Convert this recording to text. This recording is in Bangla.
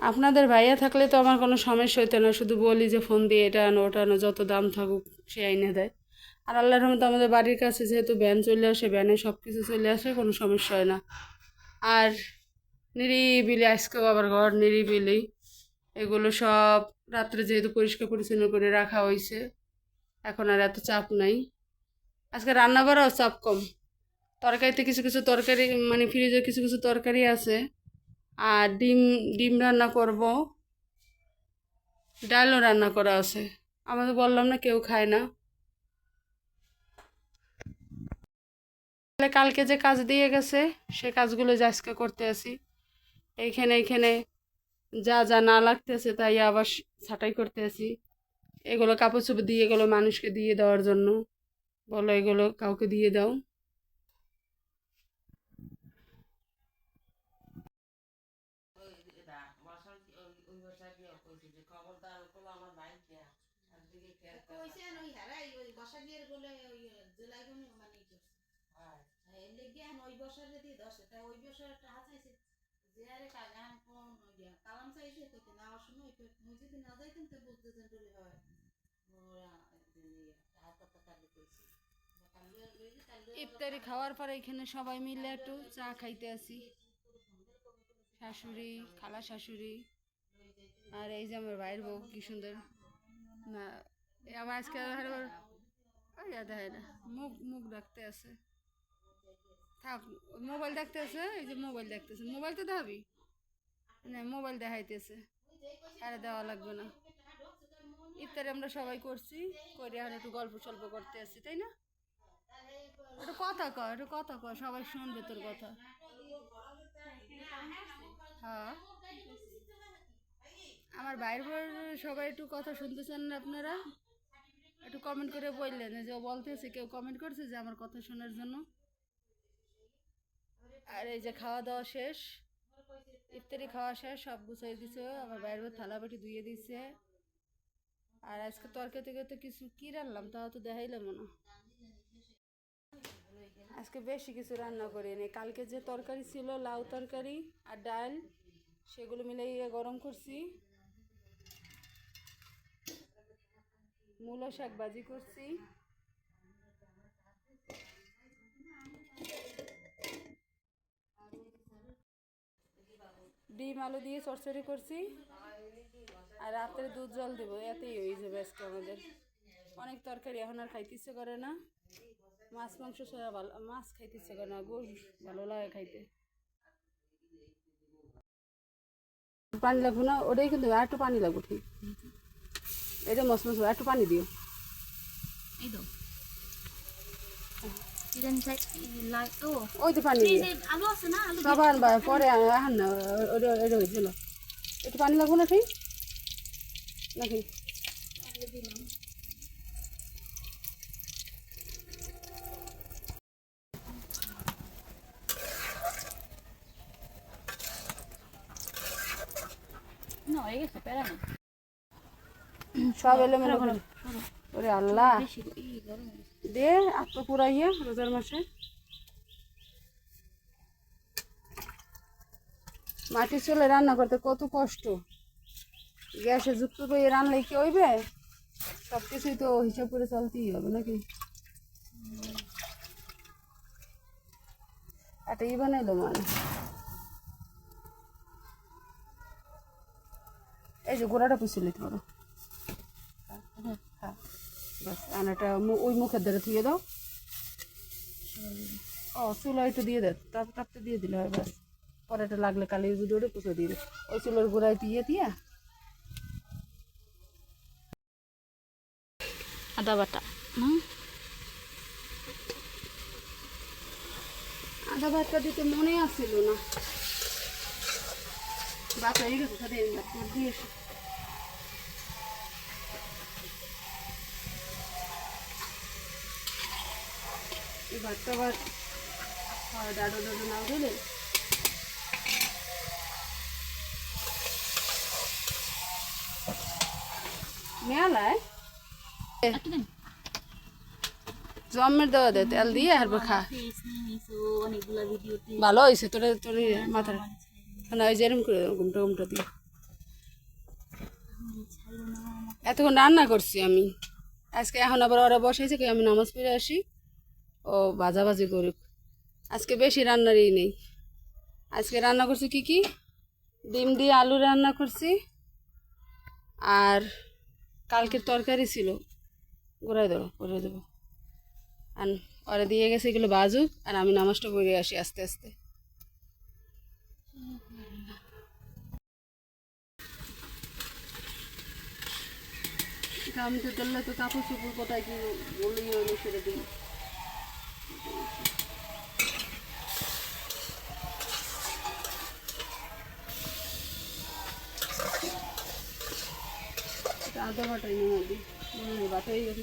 আপনাদের ভাইয়া থাকলে তো আমার কোনো সমস্যা হইতো না, শুধু বলি যে ফোন দিয়ে এটা আনো ওটা আনো, যত দাম থাকুক সে এনে দেয়। আর আল্লাহর রহমতে আমাদের বাড়ির কাছে যেহেতু ভ্যান চলে আসে, ভ্যানে সব কিছু চলে আসে, কোনো সমস্যা হয় না। আর নিরিবিলি আজকেও আবার ঘর নিরিবিলি, এগুলো সব রাত্রে যেহেতু পরিষ্কার পরিচ্ছন্ন করে রাখা হয়েছে, এখন আর এত চাপ নাই। আজকে রান্না করাও চাপ কম। তরকারিতে কিছু কিছু তরকারি, মানে ফ্রিজে কিছু কিছু তরকারি আছে। আর ডিম ডিম রান্না করব, ডালও রান্না করা আছে। আমাদের বললাম না কেউ খায় না। তাহলে কালকে যে কাজ দিয়ে গেছে সে কাজগুলো যে আজকে করতে আসি। এইখানে এইখানে যা যা না লাগতেছে তাই আবার ছাঁটাই করতে আসি। এগুলো কাপড় চোপড় দিয়ে এগুলো মানুষকে দিয়ে দেওয়ার জন্য, বলো এগুলো কাউকে দিয়ে দাও। ইফতারি খাওয়ার পরে এখানে সবাই মিলে একটু চা খাইতে আসি। শাশুড়ি, খালা শাশুড়ি, আর এই যে আমার ভাইয়ের বউ কি সুন্দর না, আবার আজকে দেখায় না, মুখ মুখ ডাকতে আছে। থাক, মোবাইল দেখতে আছে, এই যে মোবাইল দেখতেছে, মোবাইল তো দেখাবি না, মোবাইল দেখাইতেছে, আরে দেওয়া লাগবে না। ইফতারে আমরা সবাই করছি, করে আর একটু গল্প সল্প করতে আসছি, তাই না? একটু কথা কয়, একটু কথা কয়, সবাই শুনবে তোর কথা। হ্যাঁ, আমার ভাইয়ের বউর সবাই একটু কথা শুনতে চান না আপনারা? একটু কমেন্ট করে বললেন, যে ও বলতেছে, কেউ কমেন্ট করছে যে আমার কথা শোনার জন্য। আর এই যে খাওয়া দাওয়া শেষ, ইফতারি খাওয়া শেষ, সব গুছাই দিছে, আমার ভাইয়ের বউ থালা বাটি ধুয়ে দিছে। আর আজকে তরকারি থেকে তো কিছু কি রান্নাম তাও তো দেখাইলাম না। আজকে বেশি কিছু রান্না করিনি, কালকে যে তরকারি ছিল লাউ তরকারি আর ডাল, সেগুলো মিলাইয়ে গরম করছি। মূলো শাক ভাজি করছি, ডিম আলু দিয়ে চচ্চড়ি করছি। আর রাত্রে দুধ জল দেবো, এতেই হয়ে যাবে আজকে আমাদের। অনেক তরকারি এখন আর খাইতে ইচ্ছে করে না, মাছ মাংস ছাড়া ভালো, মাছ খাইতে ইচ্ছে করে না, গোশ ভালো লাগে খাইতে। পানি লাগবে না, ওটাই কিন্তু আর একটু পানি লাগবে, ঠিক এটা মশ মশ, একটু পানি দিও। এই তো ওই তো পানি সবার আনবা, পরে আহান না, ওটা হয়েছিল। একটু পানি লাগবে না, ঠিক নাকি? সব এলোমেলো করে, ওরে আল্লাহ, দে আত্ম পুরাইয়া রোজার মাসে। মাটির চুলে রান্না করতে কত কষ্ট, গ্যাসে যুক্ত করে রান্নালে কি হইবে? সব কিছুই তো হিসাব করে চলতেই হবে নাকি? একটা ই বানাইলো মানে, এই যে গোড়াটা পুষে নিতে পারো। হ্যাঁ, বাস আনাটা ওই মুখের ধারে থুয়ে দাও। ও চুলা একটু দিয়ে দেয়, তাপতে দিয়ে দিলে হয়, বাস। পরে এটা লাগলে কালি ভিডিওটা পুষে দিয়ে দেয়, ওই চুলের গোড়ায় দিয়ে আদা বাটা। আদা বাটা দিতে মনে আসছিল না, বাটা হয়ে গেছে, সাথে দিয়ে এসে এই ভাতটা আবার ডাডো ডাডো না দিলে মেলায় জমের দেওয়া দে, তেল দিয়ে আর খা, ভালো হয়েছে। তোর তোর মাথার না, ওই যে এরকম করে ঘুমটা ঘুমটা দিয়ে এতক্ষণ রান্না করছি আমি আজকে। এখন আবার ওরা বসাইছে কি আমি নামাজ পড়ে আসি, ও ভাজাভাজি করুক। আজকে বেশি রান্নারই নেই। আজকে রান্না করছি কি কি, ডিম দিয়ে আলু রান্না করছি, আর কালকের তরকারি ছিল, গোড়ায় ধরো করে দেবো। আর ওরা দিয়ে গেছে এগুলো বাজুক, আর আমি নামাজটা পড়ে আসি আস্তে আস্তে। আমি তো চললে তো কাপড় চোপড় কোথায় কি বলি সেটা দিই। আধা ঘন্টায় নেমে দিই, বাটা হয়ে গেছে।